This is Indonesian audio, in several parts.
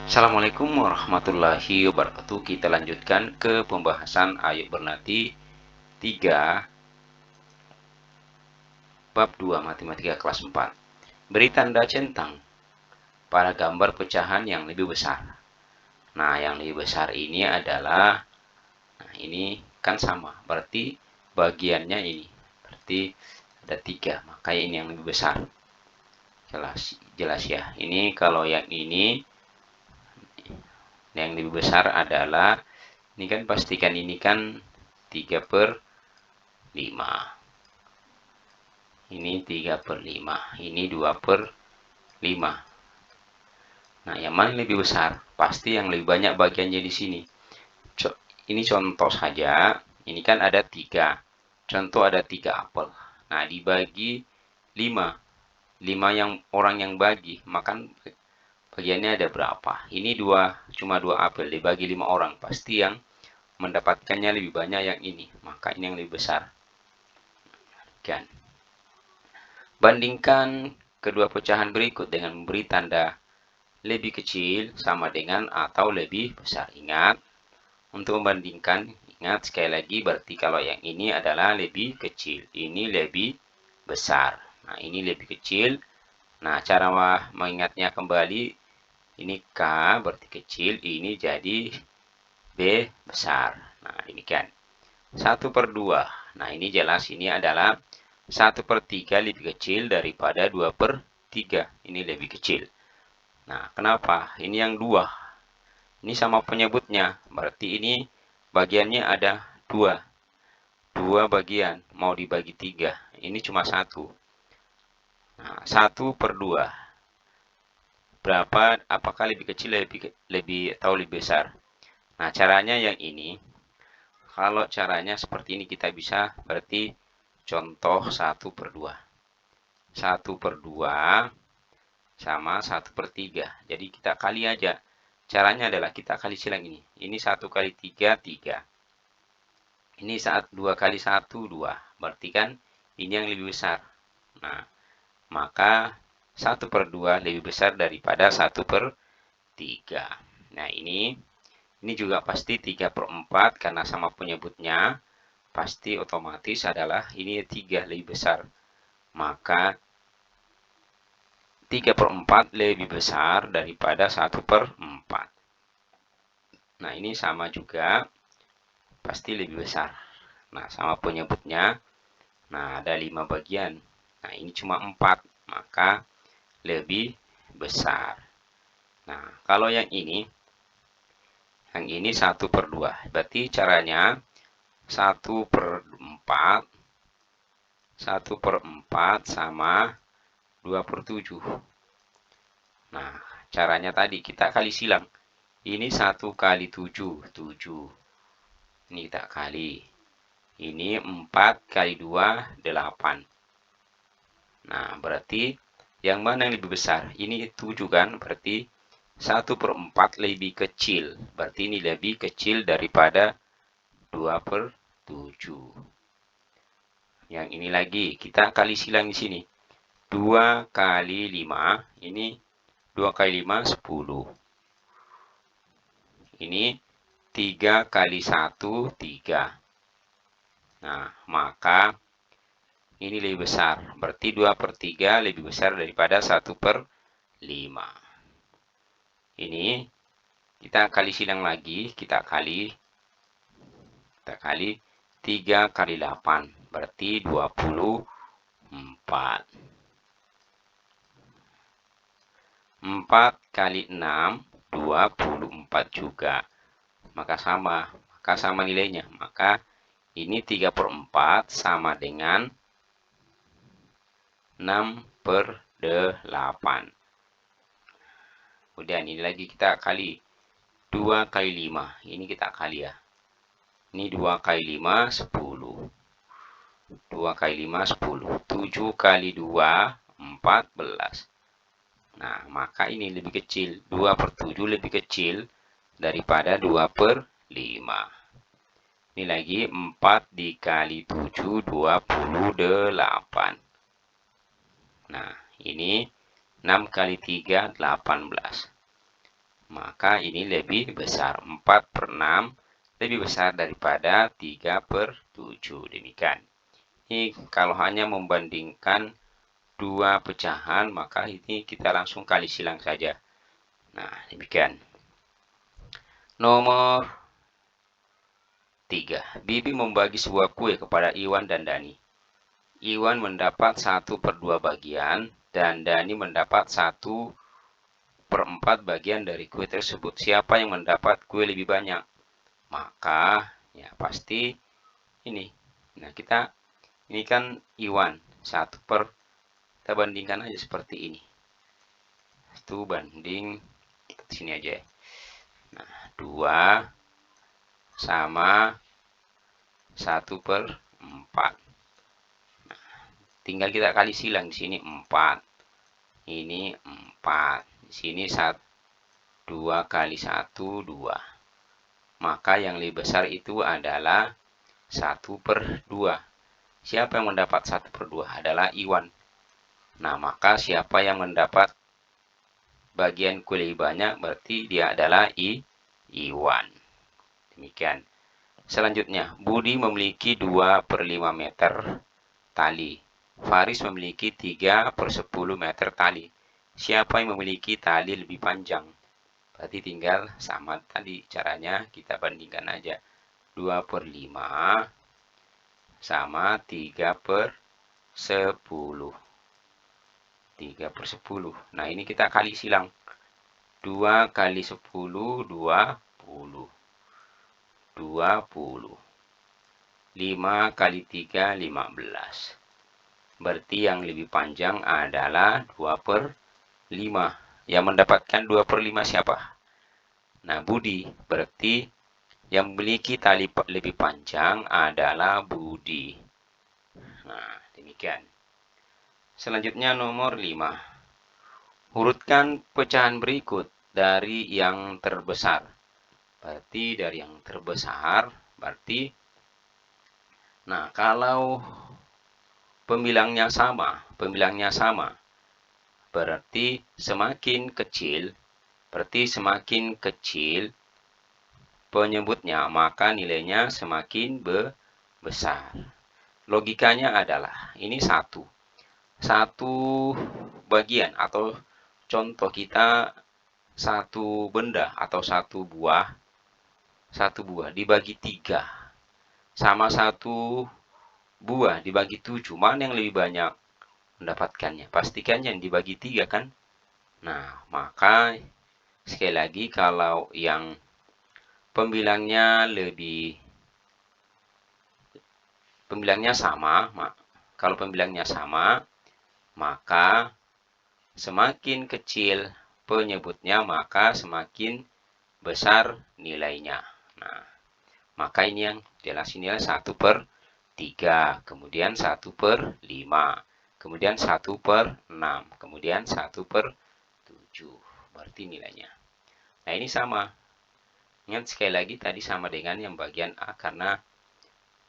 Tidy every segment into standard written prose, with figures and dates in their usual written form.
Assalamualaikum warahmatullahi wabarakatuh. Kita lanjutkan ke pembahasan Ayo Bernati 3 bab 2 matematika kelas 4. Beri tanda centang pada gambar pecahan yang lebih besar. Nah, yang lebih besar ini adalah, nah ini kan sama, berarti bagiannya ini, berarti ada 3, makanya ini yang lebih besar. Jelas ya. Ini kalau yang ini yang lebih besar adalah, ini kan pastikan ini kan 3/5. Ini 3/5. Ini 2/5. Nah, yang mana yang lebih besar? Pasti yang lebih banyak bagiannya di sini. Ini contoh saja. Ini kan ada 3. Contoh ada 3 apel. Nah, dibagi 5. 5 yang orang yang bagi, makan bagiannya ada berapa? Ini cuma 2 apel dibagi 5 orang. Pasti yang mendapatkannya lebih banyak yang ini. Maka ini yang lebih besar. Kan? Bandingkan kedua pecahan berikut dengan memberi tanda lebih kecil sama dengan atau lebih besar. Ingat, untuk membandingkan, ingat sekali lagi, berarti kalau yang ini adalah lebih kecil, ini lebih besar. Nah, ini lebih kecil. Nah, cara mengingatnya kembali, ini K berarti kecil, ini jadi B besar. Nah, demikian. 1/2. Nah, ini jelas ini adalah 1/3 lebih kecil daripada 2/3. Ini lebih kecil. Nah, kenapa? Ini yang 2. Ini sama penyebutnya. Berarti ini bagiannya ada 2. 2 bagian. Mau dibagi 3. Ini cuma 1. Nah, 1/2. Berapa? Apakah lebih kecil, lebih atau lebih besar? Nah, caranya yang ini. Kalau caranya seperti ini kita bisa, berarti contoh 1/2. 1/2 sama 1/3. Jadi kita kali aja. Caranya adalah kita kali silang ini. Ini 1 kali 3, 3. Ini 2 kali 1, 2. Berarti kan ini yang lebih besar. Nah, maka 1/2 lebih besar daripada 1/3. Nah, ini juga pasti 3/4 karena sama penyebutnya. Pasti otomatis adalah ini 3 lebih besar. Maka 3/4 lebih besar daripada 1/4. Nah, ini sama juga. Pasti lebih besar. Nah, sama penyebutnya. Nah, ada 5 bagian. Nah, ini cuma 4. Maka lebih besar. Nah, kalau yang ini 1/2. Berarti caranya 1/4. 1/4 sama 2/7. Nah, caranya tadi kita kali silang. Ini 1 kali 7, 7. Ini kita kali. Ini 4 kali 2, 8. Nah, berarti yang mana yang lebih besar? Ini 7 kan? Berarti 1/4 lebih kecil. Berarti ini lebih kecil daripada 2/7. Yang ini lagi, kita kali silang di sini. 2 kali 5, ini 2 kali 5, 10. Ini 3 kali 1, 3. Nah, maka ini lebih besar. Berarti 2/3 lebih besar daripada 1/5. Ini kita kali silang lagi. Kita kali 3 kali 8. Berarti 24. 4 kali 6, 24 juga. Maka sama nilainya. Maka ini 3/4 sama dengan 6/8. Kemudian ini lagi kita kali 2 kali 5. Ini kita kali ya. Ini 2 kali 5, 10. 2 kali 5, 10. 7 kali 2, 14. Nah, maka ini lebih kecil. 2/7 lebih kecil daripada 2/5. Ini lagi 4 dikali 7, 28. Nah, ini 6 kali 3, 18. maka ini lebih besar. 4/6 lebih besar daripada 3/7. Demikian. Ini kalau hanya membandingkan dua pecahan, maka ini kita langsung kali silang saja. Nah, demikian. Nomor 3. Bibi membagi sebuah kue kepada Iwan dan Dani. Iwan mendapat 1/2 bagian dan Dani mendapat 1/4 bagian dari kue tersebut. Siapa yang mendapat kue lebih banyak? Maka ya pasti ini. Nah, ini kan Iwan, kita bandingkan aja seperti ini. 1 banding sini aja ya. Nah, 2 sama 1/4. Nah, tinggal kita kali silang. Di sini 4. Ini 4. Di sini 2 kali 1, 2. Maka yang lebih besar itu adalah 1/2. Siapa yang mendapat 1/2? Adalah Iwan. Nah, maka siapa yang mendapat bagian kue lebih banyak berarti dia adalah Iwan. Demikian. Selanjutnya, Budi memiliki 2/5 meter tali. Faris memiliki 3/10 meter tali. Siapa yang memiliki tali lebih panjang? Berarti tinggal sama tadi caranya, kita bandingkan aja. 2/5 sama 3/10. 3/10. Nah, ini kita kali silang. 2 kali 10, 20. 20. 5 kali 3, 15. Berarti yang lebih panjang adalah 2/5. Yang mendapatkan 2/5 siapa? Nah, Budi. Berarti yang memiliki tali lebih panjang adalah Budi. Nah, demikian. Selanjutnya nomor 5. Urutkan pecahan berikut dari yang terbesar. Berarti dari yang terbesar, nah kalau pembilangnya sama, berarti semakin kecil penyebutnya, maka nilainya semakin besar. Logikanya adalah ini satu bagian atau contoh kita satu benda atau satu buah dibagi 3 sama satu buah dibagi 7. Mana yang lebih banyak mendapatkannya? Pastikan yang dibagi 3 kan? Nah, maka sekali lagi kalau yang pembilangnya sama, maka semakin kecil penyebutnya, maka semakin besar nilainya. Nah, maka ini yang jelas ini adalah 1/3, kemudian 1/5, kemudian 1/6, kemudian 1/7. Berarti nilainya. Nah, ini sama. Ingat sekali lagi tadi sama dengan yang bagian A, karena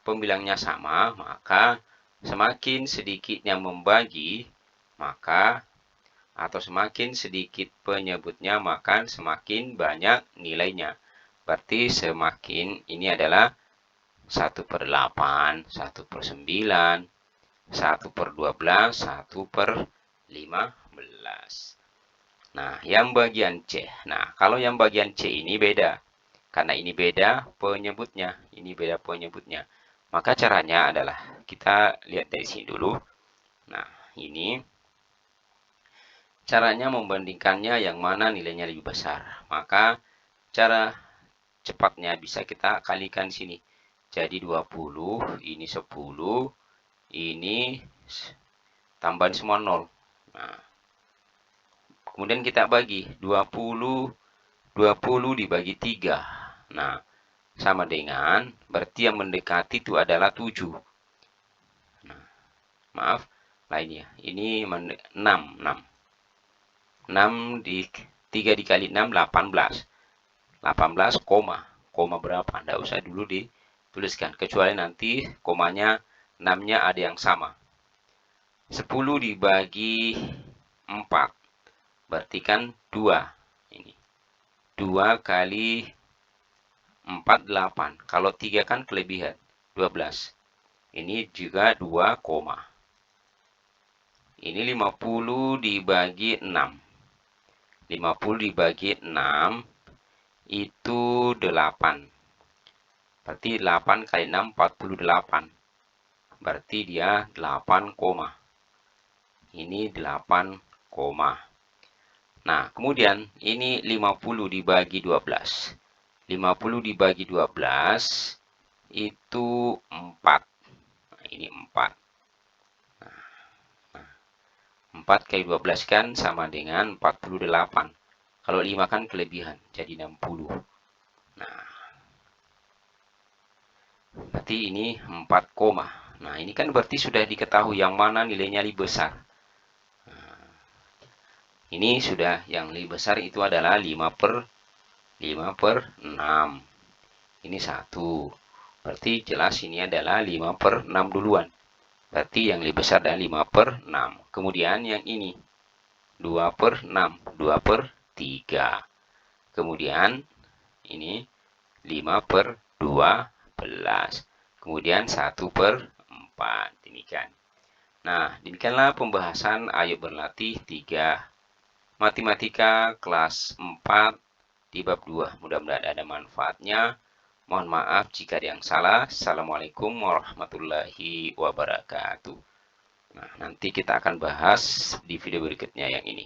pembilangnya sama, maka semakin sedikit yang membagi, atau semakin sedikit penyebutnya, maka semakin banyak nilainya. Berarti semakin ini adalah 1/8, 1/9, 1/12, 1/15. Nah, yang bagian C. Nah, kalau yang bagian C ini beda. Karena ini beda penyebutnya, Maka caranya adalah kita lihat dari sini dulu. Nah, ini caranya membandingkannya yang mana nilainya lebih besar. Maka cara cepatnya bisa kita kalikan sini. Jadi 20, ini 10, ini tambahan semua 0. Nah, kemudian kita bagi 20 dibagi 3. Nah, sama dengan berarti yang mendekati itu adalah 7. Nah, maaf, lainnya. Ini 6. 3 dikali 6, 18. 18, koma berapa? Nggak usah dulu dituliskan. Kecuali nanti komanya 6-nya ada yang sama. 10 dibagi 4. Berarti kan 2. Ini. 2 kali 4, 8. Kalau 3 kan kelebihan, 12. Ini juga 2 koma. Ini 50 dibagi 6. 50 dibagi 6 itu 8. Berarti 8 kali 6, 48. Berarti dia 8 koma. Ini 8 koma. Nah, kemudian ini 50 dibagi 12. 50 dibagi 12 itu 4. Nah, ini 4. 4 kali 12 kan sama dengan 48. Kalau 5 kan kelebihan, jadi 60. Nah, berarti ini 4 koma. Nah, ini kan berarti sudah diketahui yang mana nilainya lebih besar. Nah, ini sudah yang lebih besar itu adalah 5 per 6. Ini 1. Berarti jelas ini adalah 5 per 6 duluan. Berarti yang lebih besar adalah 5 per 6. Kemudian yang ini 2 per 6. 2 per 3. Kemudian ini 5 per 12. Kemudian 1 per 4. Demikian. Nah, demikianlah pembahasan Ayo Berlatih 3 Matematika kelas 4 di bab 2. Mudah-mudahan ada manfaatnya. Mohon maaf jika ada yang salah. Assalamualaikum warahmatullahi wabarakatuh. Nah, nanti kita akan bahas di video berikutnya yang ini.